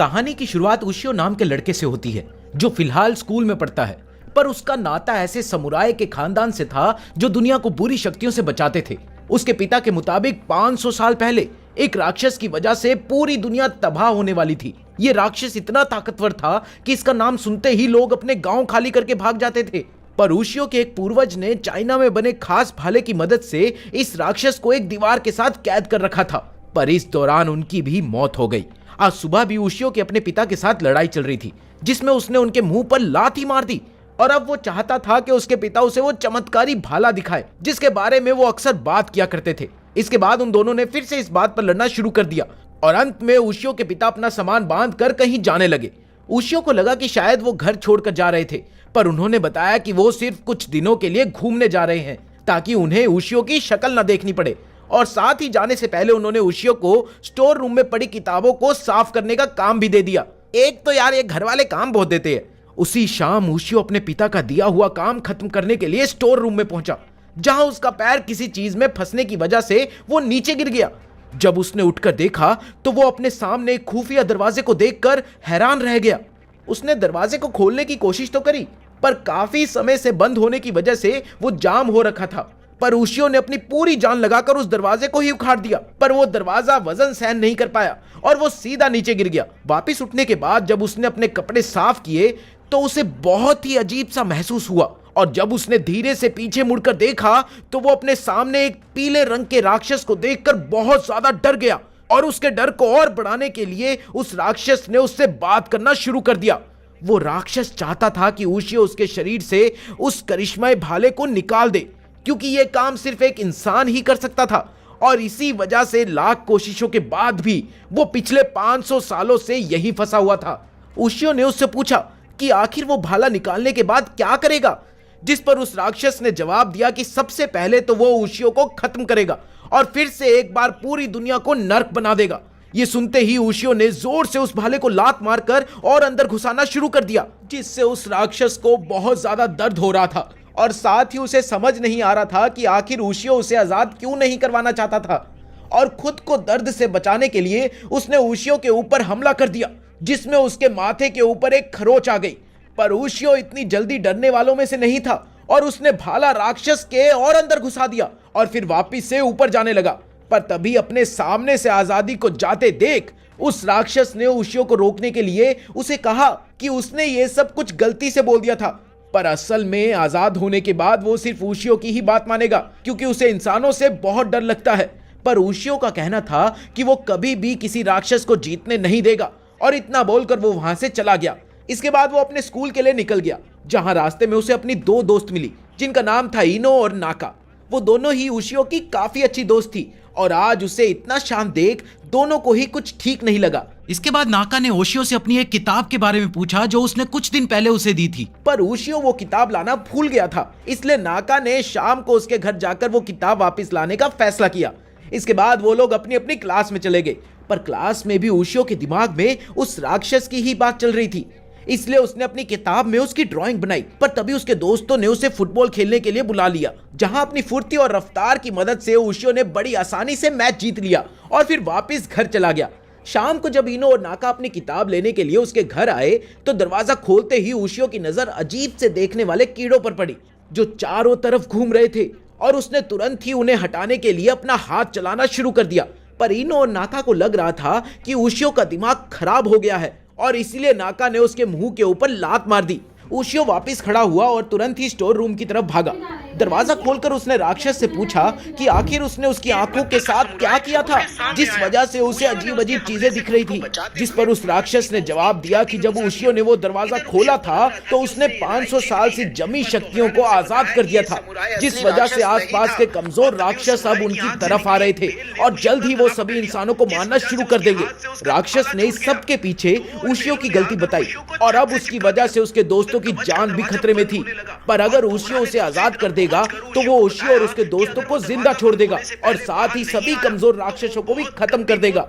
कहानी की शुरुआत उशियो नाम के लड़के से होती है जो फिलहाल स्कूल में पढ़ता है, पर उसका नाता ऐसे समुराय के खानदान से था जो दुनिया को बुरी शक्तियों से बचाते थे। उसके पिता के मुताबिक 500 साल पहले एक राक्षस की वजह से पूरी दुनिया तबाह होने वाली थी। ये राक्षस इतना ताकतवर था कि इसका नाम सुनते ही लोग अपने गांव खाली करके भाग जाते थे। पर उशियो के एक पूर्वज ने चाइना में बने खास भाले की मदद से इस राक्षस को एक दीवार के साथ कैद कर रखा था, पर इस दौरान उनकी भी मौत हो गई। आज सुबह भी उशियो के अपने पिता के साथ लड़ाई चल रही थी जिसमें उसने उनके मुंह पर लात मार दी, और अब वो चाहता था कि उसके पिता उसे वो चमत्कारी भाला दिखाए जिसके बारे में वो अक्सर बात किया करते थे। इसके बाद उन दोनों ने फिर से इस बात पर लड़ना शुरू कर दिया और अंत में उशियो के पिता अपना सामान बांध कर कहीं जाने लगे। उशियो को लगा कि शायद वो घर छोड़कर जा रहे थे, पर उन्होंने बताया कि वो सिर्फ कुछ दिनों के लिए घूमने जा रहे हैं ताकि उन्हें उशियो की शक्ल न देखनी पड़े। और साथ ही जाने से पहले उन्होंने उशियो को स्टोर रूम में पड़ी किताबों को साफ करने का काम भी दे दिया। एक तो यार ये घर वाले काम बहुत देते हैं। उसी शाम उशियो अपने पिता का दिया हुआ काम खत्म करने के लिए स्टोर रूम में पहुंचा, जहां उसका पैर किसी चीज में फंसने की वजह से वो नीचे गिर गया। जब उसने उठकर देखा तो वो अपने सामने एक खुफिया दरवाजे को देखकर हैरान रह गया। उसने दरवाजे को खोलने की कोशिश तो करी, पर काफी समय से बंद होने की वजह से वो जाम हो रखा था। पर उशियो ने अपनी पूरी जान लगाकर उस दरवाजे को ही उखाड़ दिया, पर वो दरवाजा वजन सहन नहीं कर पाया और वो सीधा नीचे गिर गया। वापिस उठने के बाद जब उसने अपने कपड़े साफ किए तो उसे बहुत ही अजीब सा महसूस हुआ, और जब उसने धीरे से पीछे मुड़कर देखा तो वो अपने सामने एक पीले रंग के राक्षस को देखकर बहुत ज्यादा डर गया। और उसके डर को और बढ़ाने के लिए उस राक्षस ने उससे बात करना शुरू कर दिया। वो राक्षस चाहता था कि उशियो उसके शरीर से उस करिश्माई भाले को निकाल दे, क्योंकि यह काम सिर्फ एक इंसान ही कर सकता था, और इसी वजह से लाख कोशिशों के बाद भी वो पिछले 500 सालों से यही फंसा हुआ था। उशियो ने उससे पूछा कि आखिर वो भाला निकालने के बाद क्या करेगा, जिस पर उस राक्षस ने जवाब दिया कि सबसे पहले तो वो उशियो को खत्म करेगा और फिर से एक बार पूरी दुनिया को नर्क बना देगा। ये सुनते ही उशियो ने जोर से उस भाले को लात मारकर और अंदर घुसाना शुरू कर दिया, जिससे उस राक्षस को बहुत ज्यादा दर्द हो रहा था और साथ ही उसे समझ नहीं आ रहा था कि आखिर उशियो उसे आजाद क्यों नहीं करवाना चाहता था। और खुद को दर्द से बचाने के लिए उसने उशियो के ऊपर हमला कर दिया, जिसमें उसके माथे के ऊपर एक खरोच आ गई। पर उशियो इतनी जल्दी डरने वालों में से नहीं था और उसने भाला राक्षस के और अंदर घुसा दिया और फिर वापिस से ऊपर जाने लगा। पर तभी अपने सामने से आजादी को जाते देख उस राक्षस ने उशियो को रोकने के लिए उसे कहा कि उसने ये सब कुछ गलती से बोल दिया था, पर असल में आजाद होने के बाद वो सिर्फ उशियो की ही बात मानेगा, क्योंकि उसे इंसानों से बहुत डर लगता है। पर उशियो का कहना था कि वो कभी भी किसी राक्षस को जीतने नहीं देगा, और इतना बोलकर वो वहां से चला गया। इसके बाद वो अपने स्कूल के लिए निकल गया, जहां रास्ते में उसे अपनी 2 दोस्त मिली जिनका नाम था इनो और नाका। वो दोनों ही उशियो की काफी अच्छी दोस्त थी, और आज उसे इतना शांत देख दोनों को ही कुछ ठीक नहीं लगा। इसके बाद नाका ने उशियो से अपनी एक किताब के बारे में पूछा जो उसने कुछ दिन पहले उसे दी थी, पर उशियो वो किताब लाना भूल गया था। इसलिए नाका ने शाम को उसके घर जाकर वो किताब वापस लाने का फैसला किया। इसके बाद वो लोग अपनी अपनी क्लास में चले गए, पर क्लास में भी उशियो के दिमाग में उस राक्षस की ही बात चल रही थी। इसलिए उसने अपनी किताब में उसकी ड्राइंग बनाई, पर तभी उसके दोस्तों ने उसे फुटबॉल खेलने के लिए बुला लिया, जहां अपनी फुर्ती और रफ्तार की मदद से उशियो ने बड़ी आसानी से मैच जीत लिया और फिर वापस घर चला गया। शाम को जब इनो और नाका अपनी किताब लेने के लिए उसके घर आए तो दरवाजा खोलते ही उशियो की नजर अजीब से देखने वाले कीड़ों पर पड़ी जो चारों तरफ घूम रहे थे, और उसने तुरंत ही उन्हें हटाने के लिए अपना हाथ चलाना शुरू कर दिया। पर इनो और नाका को लग रहा था कि उशियो का दिमाग खराब हो गया है, और इसीलिए नाका ने उसके मुंह के ऊपर लात मार दी। उशियो वापस खड़ा हुआ और तुरंत ही स्टोर रूम की तरफ भागा। दरवाजा खोलकर उसने राक्षस से पूछा कि आखिर उसने उसकी आंखों के साथ क्या किया था जिस वजह से उसे अजीब अजीब चीजें दिख रही थी, जिस पर उस राक्षस ने जवाब दिया कि जब उशियो ने वो दरवाजा खोला था तो उसने 500 साल से जमी शक्तियों को आजाद कर दिया था, जिस वजह से आसपास के कमजोर राक्षस अब उनकी तरफ आ रहे थे और जल्द ही वो सभी इंसानों को मारना शुरू कर देंगे। राक्षस ने इस सब के पीछे उशियो की गलती बताई, और अब उसकी वजह से उसके दोस्तों की जान भी खतरे में थी। पर अगर उशियो उसे आजाद कर देगा तो वो उशियो और उसके दोस्तों को जिंदा छोड़ देगा और साथ ही सभी कमजोर राक्षसों को भी खत्म कर देगा।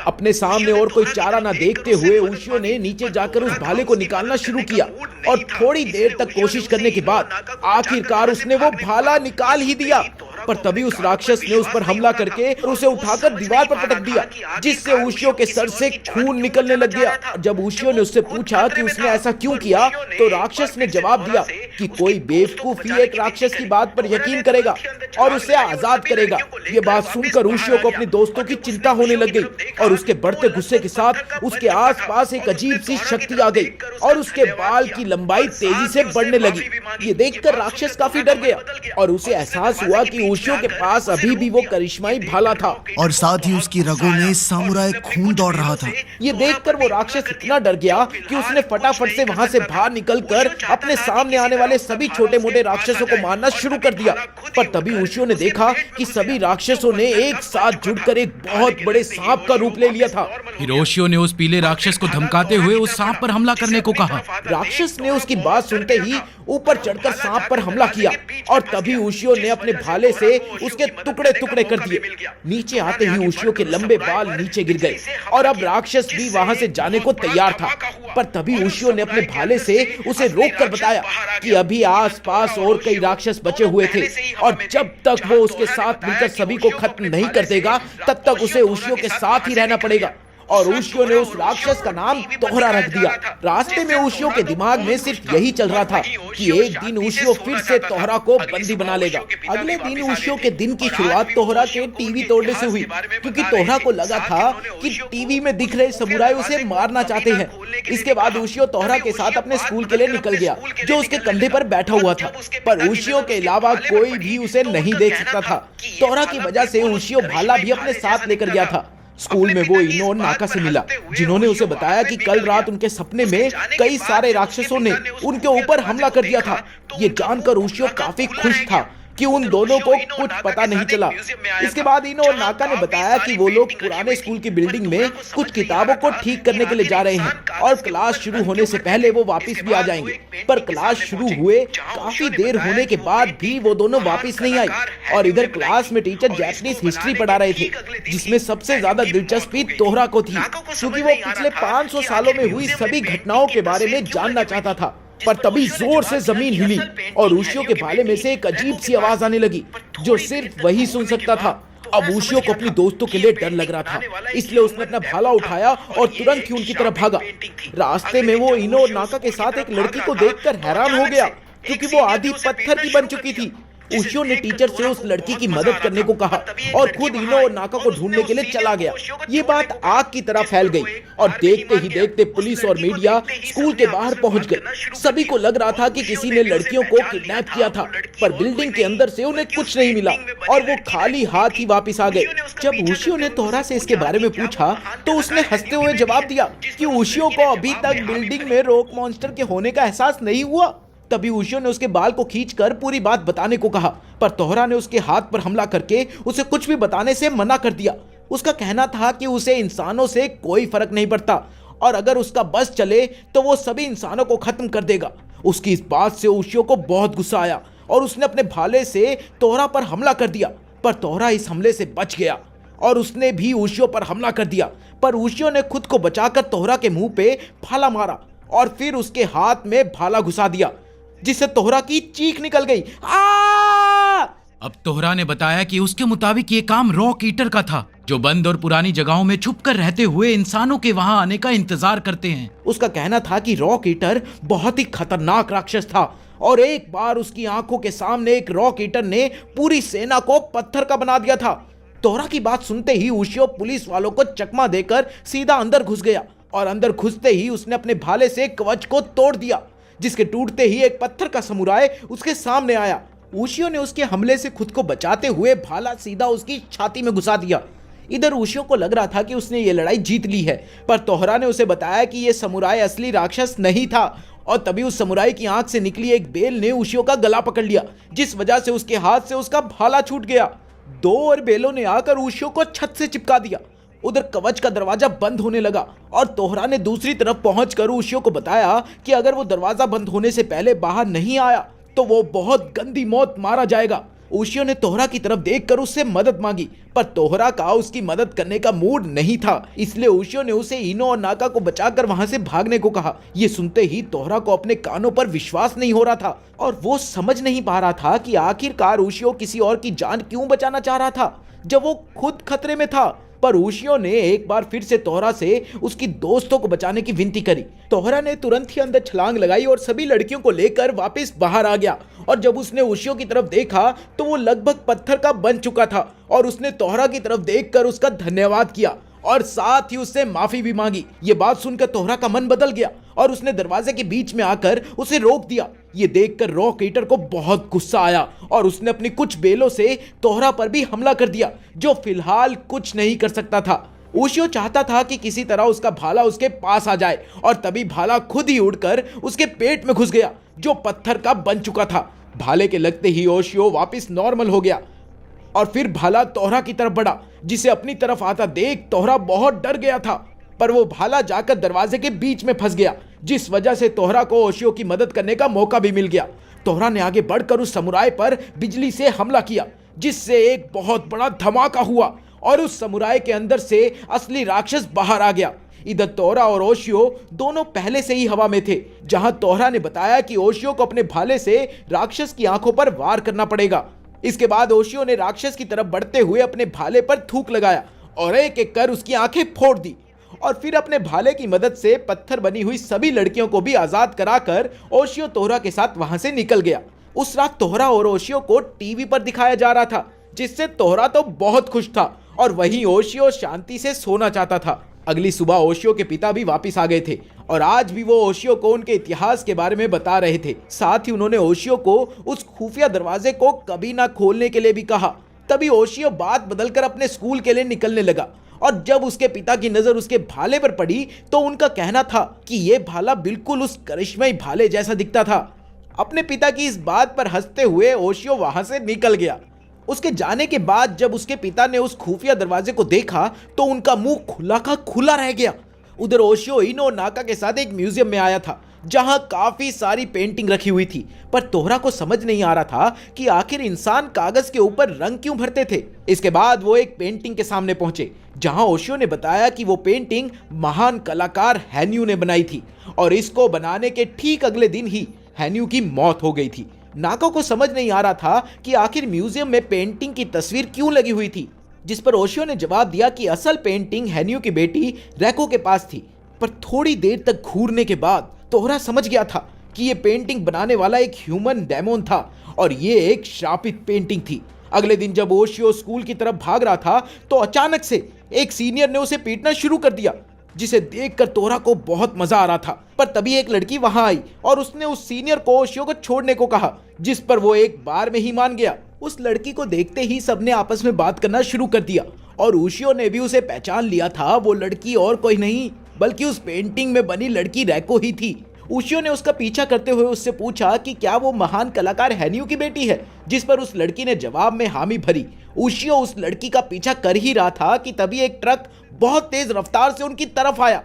अपने सामने और कोई चारा ना देखते हुए उशियो ने नीचे जाकर उस भाले को निकालना शुरू किया, और थोड़ी देर तक कोशिश करने के बाद आखिरकार उसने वो भाला निकाल ही दिया। पर तभी उस राक्षस ने उस पर हमला करके उसे उठाकर दीवार पर पटक दिया, जिससे उशियो के सर से खून निकलने लग गया। जब उशियो ने उससे पूछा कि उसने ऐसा क्यों किया, तो राक्षस ने जवाब दिया कि कोई बेवकूफ ही एक राक्षस की बात पर यकीन करेगा और उसे आजाद करेगा। ये बात सुनकर उशियो को अपने दोस्तों की चिंता होने लग गई और उसके बढ़ते गुस्से के साथ उसके आसपास एक अजीब सी शक्ति आ गई और उसके बाल की लंबाई तेजी से बढ़ने लगी। ये देखकर राक्षस काफी डर गया और उसे एहसास हुआ कि उशियो के पास अभी भी वो करिश्माई भाला था और साथ ही उसकी रगों में सामुराई खून दौड़ रहा था। ये देखकर वो राक्षस इतना डर गया कि उसने फटाफट से वहां से बाहर निकलकर अपने सामने आने वाले सभी छोटे मोटे राक्षसों को मारना शुरू कर दिया। पर तभी उशियो ने देखा कि सभी राक्षसों ने एक साथ जुड़कर एक बहुत बड़े सांप का रूप ले लिया था। फिर ओशियो ने उस पीले राक्षस को धमकाते हुए उस सांप पर हमला करने को कहा। राक्षस ने उसकी बात सुनते ही ऊपर चढ़कर सांप पर हमला किया और तभी उशियो ने अपने भाले से उसके टुकड़े टुकड़े कर दिए। नीचे आते ही उशियो के लंबे बाल नीचे गिर गए और अब राक्षस भी वहां से जाने को तैयार था। पर तभी उशियो ने अपने भाले से उसे रोककर बताया कि अभी आसपास और कई राक्षस बचे हुए थे और जब तक वो उसके साथ मिलकर सभी को खत्म नहीं कर देगा तब तक उसे उशियो के साथ ही रहना पड़ेगा। और उशियो ने उस राक्षस का नाम तोहरा रख दिया। रास्ते में उशियो के दिमाग में सिर्फ यही चल रहा था कि एक दिन उशियो फिर से तोहरा को बंदी बना लेगा। अगले दिन उशियो के दिन की शुरुआत तोहरा के टीवी तोड़ने से हुई, क्योंकि तोहरा को लगा था कि टीवी में दिख रहे समुराई उसे मारना चाहते हैं। इसके बाद उशियो तोहरा के साथ अपने स्कूल के लिए निकल गया, जो उसके कंधे पर बैठा हुआ था। पर उशियो के अलावा कोई भी उसे नहीं देख सकता था। तोहरा की वजह से उशियो भाला भी अपने साथ लेकर गया था। स्कूल में वो इनो और नाका से मिला, जिन्होंने उसे बताया कि कल रात उनके सपने में कई सारे राक्षसों ने उनके ऊपर हमला कर दिया था। ये जानकर उशियो काफी खुश था कि उन दोनों को कुछ पता नहीं चला। इसके बाद इनो और नाका ने बताया कि वो लोग पुराने स्कूल की बिल्डिंग में कुछ किताबों को ठीक करने के लिए जा रहे हैं और क्लास शुरू होने से पहले वो वापस भी आ जाएंगे। पर क्लास शुरू हुए काफी देर होने के बाद भी वो दोनों वापस नहीं आई और इधर क्लास में टीचर जापानीज हिस्ट्री पढ़ा रहे थे, जिसमें सबसे ज्यादा दिलचस्पी तोहरा को थी, क्योंकि वो पिछले 500 सालों में हुई सभी घटनाओं के बारे में जानना चाहता था। पर तभी जोर से जमीन हिली और उशियो के भाले में से एक अजीब सी आवाज आने लगी, जो सिर्फ वही सुन सकता था। अब उशियो को अपने दोस्तों के लिए डर लग रहा था, इसलिए उसने अपना भाला उठाया और तुरंत ही उनकी तरफ भागा। रास्ते में वो इनो और नाका के साथ एक लड़की को देखकर हैरान हो गया, क्योंकि वो आधी पत्थर की बन चुकी थी। उशियो ने टीचर से उस लड़की की मदद करने को कहा और खुद इनो और नाका को ढूंढने के लिए चला गया। ये बात आग की तरह फैल गई और देखते ही देखते पुलिस और मीडिया स्कूल के बाहर पहुंच गए। सभी को लग रहा था कि किसी ने लड़कियों को किडनैप किया था, पर बिल्डिंग के अंदर से उन्हें कुछ नहीं मिला और वो खाली हाथ ही वापस आ गए। जब उशियो ने तोहरा से इसके बारे में पूछा तो उसने हंसते हुए जवाब दिया कि उशियो को अभी तक बिल्डिंग में रॉक मॉन्स्टर के होने का एहसास नहीं हुआ। तभी उशियो ने उसके बाल को खींचकर पूरी बात बताने को कहा, पर तोहरा ने उसके हाथ पर हमला करके उसे कुछ भी बताने से मना कर दिया। उसका कहना था कि उसे इंसानों से कोई फर्क नहीं पड़ता और अगर उसका बस चले तो वो सभी इंसानों को खत्म कर देगा। उसकी इस बात से उशियो को बहुत गुस्सा आया और उसने अपने भाले से तोहरा पर हमला कर दिया, पर तोहरा इस हमले से बच गया और उसने भी उशियो पर हमला कर दिया। पर उशियो ने खुद को बचाकर तोहरा के मुंह पे भाला मारा और फिर उसके हाथ में भाला घुसा दिया, जिससे तोहरा की चीख निकल गई। अब तोहरा ने बताया कि उसके मुताबिक ये काम रॉक ईटर का था, जो बंद और पुरानी जगहों में छुपकर रहते हुए इंसानों के वहां आने का इंतजार करते हैं। उसका कहना था कि रॉक ईटर बहुत ही खतरनाक राक्षस था और एक बार उसकी आंखों के सामने एक रॉक ईटर ने पूरी सेना को पत्थर का बना दिया था। तोहरा की बात सुनते ही उशियो पुलिस वालों को चकमा देकर सीधा अंदर घुस गया और अंदर घुसते ही उसने अपने भाले से कवच को तोड़ दिया, जिसके टूटते ही एक पत्थर का समुराय उसके सामने आया। उशियो ने उसके हमले से खुद को बचाते हुए भाला सीधा उसकी छाती में घुसा दिया। इधर उशियो को लग रहा था कि उसने ये लड़ाई जीत ली है, पर तोहरा ने उसे बताया कि ये समुराय असली राक्षस नहीं था और तभी उस समुराय की आंख से निकली एक बेल ने उशियो का गला पकड़ लिया, जिस वजह से उसके हाथ से उसका भाला छूट गया। 2 और बेलों ने आकर उशियो को छत से चिपका दिया। उधर कवच का दरवाजा बंद होने लगा और तोहरा ने दूसरी तरफ पहुंचकर उशियो को बताया कि अगर वो दरवाजा बंद होने से पहले बाहर नहीं आया तो वो बहुत गंदी मौत मारा जाएगा। ओशियो ने तोहरा की तरफ देखकर उससे मदद मांगी, पर तोहरा का उसकी मदद करने का मूड नहीं था। इसलिए ओशियो ने उसे इनो और नाका को बचाकर वहां से भागने को कहा। ये सुनते ही तोहरा को अपने कानों पर विश्वास नहीं हो रहा था और वो समझ नहीं पा रहा था कि आखिरकार ओशियो किसी और की जान क्यों बचाना चाह रहा था जब वो खुद खतरे में था। पर ओशियो ने एक बार फिर से तोहरा से उसकी दोस्तों को बचाने की विनती करी। तोहरा ने तुरंत ही अंदर छलांग लगाई और सभी लड़कियों को लेकर वापस बाहर आ गया। और जब उसने ओशियो की तरफ देखा तो वो लगभग पत्थर का बन चुका था और उसने तोहरा की तरफ देखकर उसका धन्यवाद किया और साथ ही उससे माफी भी मांगी। ये बात सुनकर तोहरा का मन बदल गया और उसने दरवाजे के बीच में आकर उसे रोक दिया। ये देखकर रॉक ईटर को बहुत गुस्सा आया और उसने अपनी कुछ बेलों से तोहरा पर भी हमला कर दिया, जो फिलहाल कुछ नहीं कर सकता था। ओशियो चाहता था कि किसी तरह उसका भाला उसके पास आ जाए और तभी भाला खुद ही उड़कर उसके पेट में घुस गया, जो पत्थर का बन चुका था। भाले के लगते ही ओशियो वापस नॉर्मल हो गया और फिर भाला तोहरा की तरफ बढ़ा, जिसे अपनी तरफ आता देख तोहरा बहुत डर गया था। पर वो भाला जाकर दरवाजे के बीच में फंस गया, जिस वजह से तोहरा को ओशियो की मदद करने का मौका भी मिल गया। तोहरा ने आगे बढ़कर उस समुराय पर बिजली से हमला किया, जिससे एक बहुत बड़ा धमाका हुआ और उस समुराय के अंदर से असली राक्षस बाहर आ गया। इधर तोहरा और ओशियो दोनों पहले से ही हवा में थे, जहां तोहरा ने बताया कि ओशियो को अपने भाले से राक्षस की आंखों पर वार करना पड़ेगा। इसके बाद ओशियो ने राक्षस की तरफ बढ़ते हुए अपने भाले पर थूक लगाया और एक एक कर उसकी आंखें फोड़ दी और फिर अपने भाले की मदद से पत्थर बनी हुई सभी लड़कियों को भी आजाद कराकर ओशियो तोहरा के साथ वहां से निकल गया। उस रात तोहरा और ओशियो को टीवी पर दिखाया जा रहा था, जिससे तोहरा तो बहुत खुश था और वहीं ओशियो शांति से सोना चाहता था। अगली सुबह ओशियो के पिता भी वापस आ गए थे और आज भी वो ओशियो को उनके इतिहास के बारे में बता रहे थे। साथ ही उन्होंने ओशियो को उस खुफिया दरवाजे को कभी ना खोलने के लिए भी कहा। तभी ओशियो बात बदलकर अपने स्कूल के लिए निकलने लगा और जब उसके पिता की नजर उसके भाले पर पड़ी तो उनका कहना था कि ये भाला बिल्कुल उस करिश्माई भाले जैसा दिखता था। अपने पिता की इस बात पर हंसते हुए ओशियो वहां से निकल गया। उसके जाने के बाद जब उसके पिता ने उस खुफिया दरवाजे को देखा तो उनका मुंह खुला का खुला रह गया। उधर ओशियो इनो और नाका के साथ एक म्यूजियम में आया था, जहां काफी सारी पेंटिंग रखी हुई थी। पर तोहरा को समझ नहीं आ रहा था कि आखिर इंसान कागज के ऊपर रंग क्यों भरते थे। इसके बाद वो एक पेंटिंग के सामने पहुंचे, जहां ओशियो ने बताया कि वो पेंटिंग महान कलाकार हैन्यू ने बनाई थी और इसको बनाने के ठीक अगले दिन ही हैन्यू की मौत हो गई थी। नाका को समझ नहीं आ रहा था कि आखिर म्यूजियम में पेंटिंग की तस्वीर क्यों लगी हुई थी, जिस पर ओशियो ने जवाब दिया कि असल पेंटिंग हैन्यू की बेटी रैको के पास थी। पर थोड़ी देर तक घूरने के बाद तोहरा समझ गया था कि ये पेंटिंग बनाने वाला एक ह्यूमन डेमोन था और ये एक श्रापित पेंटिंग थी। अगले दिन जब ओशियो स्कूल की तरफ भाग रहा था तो अचानक से एक सीनियर ने उसे पीटना शुरू कर दिया, जिसे देखकर तोहरा को बहुत मजा आ रहा था। पर तभी एक लड़की वहां आई और उसने उस सीनियर को ओशियो को छोड़ने को कहा, जिस पर वो एक बार में ही मान गया। उस लड़की को देखते ही सबने आपस में बात करना शुरू कर दिया और ओशियो ने भी उसे पहचान लिया था। वो लड़की और कोई नहीं बल्कि उस पेंटिंग में बनी लड़की रैको ही थी। ओशियो ने उसका पीछा करते हुए उससे पूछा कि क्या वो महान कलाकार हैन्यू की बेटी है, जिस पर उस लड़की ने जवाब में हामी भरी। ओशियो उस लड़की का पीछा कर ही रहा था कि तभी एक ट्रक बहुत तेज रफ्तार से उनकी तरफ आया